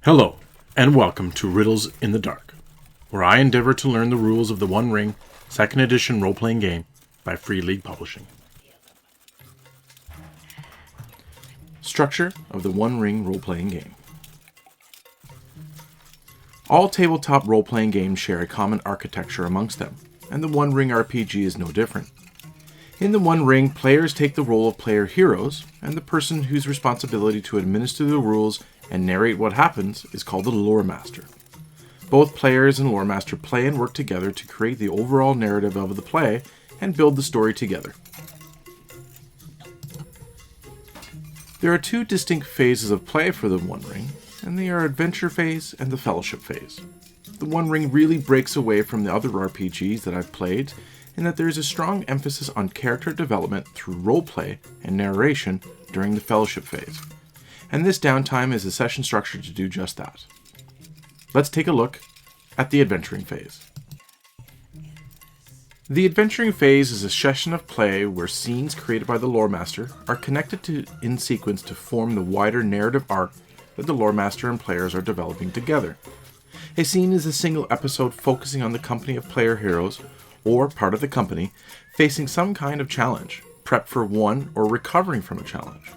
Hello, and welcome to Riddles in the Dark, where I endeavor to learn the rules of the One Ring 2nd Edition role-playing game by Free League Publishing. Structure of the One Ring role-playing game. All tabletop role-playing games share a common architecture amongst them, and the One Ring RPG is no different. In the One Ring, players take the role of player heroes, and the person whose responsibility to administer the rules and narrate what happens is called the Lore Master. Both players and Lore Master play and work together to create the overall narrative of the play and build the story together. There are two distinct phases of play for the One Ring, and they are Adventure Phase and the Fellowship Phase. The One Ring really breaks away from the other RPGs that I've played in that there is a strong emphasis on character development through roleplay and narration during the Fellowship Phase. And this downtime is a session structure to do just that. Let's take a look at the Adventuring Phase. The Adventuring Phase is a session of play where scenes created by the Lore Master are connected in sequence to form the wider narrative arc that the Lore Master and players are developing together. A scene is a single episode focusing on the company of player heroes, or part of the company, facing some kind of challenge, prep for one, or recovering from a challenge.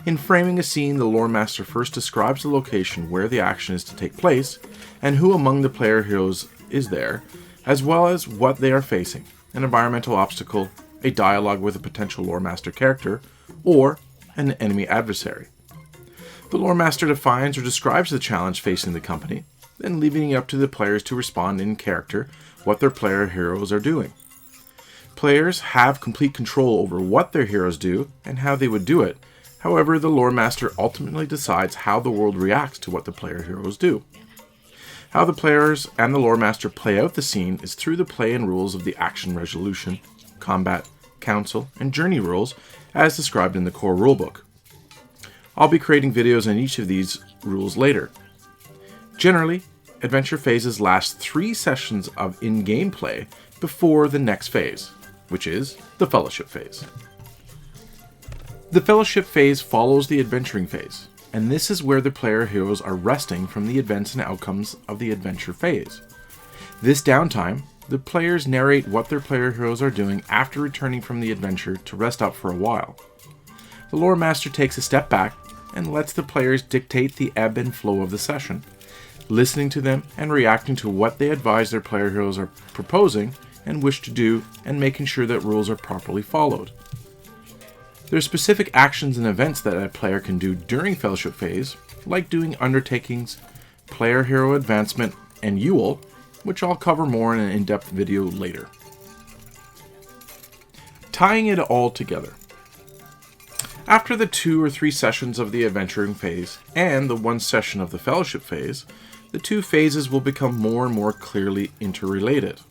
In framing a scene, the Lore Master first describes the location where the action is to take place, and who among the player heroes is there, as well as what they are facing, an environmental obstacle, a dialogue with a potential Lore Master character, or an enemy adversary. The Lore Master defines or describes the challenge facing the company, then leaving it up to the players to respond in character what their player heroes are doing. Players have complete control over what their heroes do and how they would do it. However, the Lore Master ultimately decides how the world reacts to what the player heroes do. How the players and the Lore Master play out the scene is through the play and rules of the action resolution, combat, council, and journey rules as described in the core rulebook. I'll be creating videos on each of these rules later. Generally, adventure phases last 3 sessions of in-game play before the next phase, which is the Fellowship Phase. The Fellowship Phase follows the Adventuring Phase, and this is where the player heroes are resting from the events and outcomes of the Adventure Phase. This downtime, the players narrate what their player heroes are doing after returning from the adventure to rest up for a while. The Lore Master takes a step back and lets the players dictate the ebb and flow of the session, listening to them and reacting to what they advise their player heroes are proposing and wish to do, and making sure that rules are properly followed. There are specific actions and events that a player can do during Fellowship Phase, like doing undertakings, player hero advancement, and Yule, which I'll cover more in an in-depth video later. Tying it all together. After the 2 or 3 sessions of the Adventuring Phase and the 1 session of the Fellowship Phase, the 2 phases will become more and more clearly interrelated.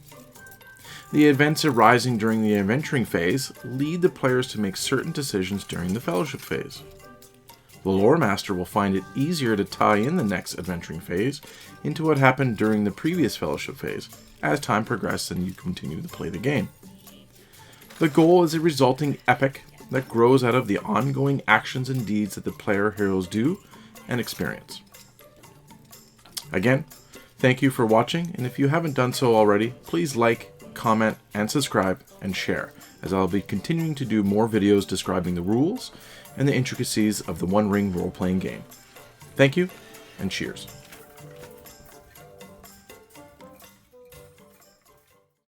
The events arising during the Adventuring Phase lead the players to make certain decisions during the Fellowship Phase. The Lore Master will find it easier to tie in the next Adventuring Phase into what happened during the previous Fellowship Phase as time progresses and you continue to play the game. The goal is a resulting epic that grows out of the ongoing actions and deeds that the player heroes do and experience. Again, thank you for watching, and if you haven't done so already, please like, comment, and subscribe, and share, as I'll be continuing to do more videos describing the rules and the intricacies of the One Ring role-playing game. Thank you, and cheers.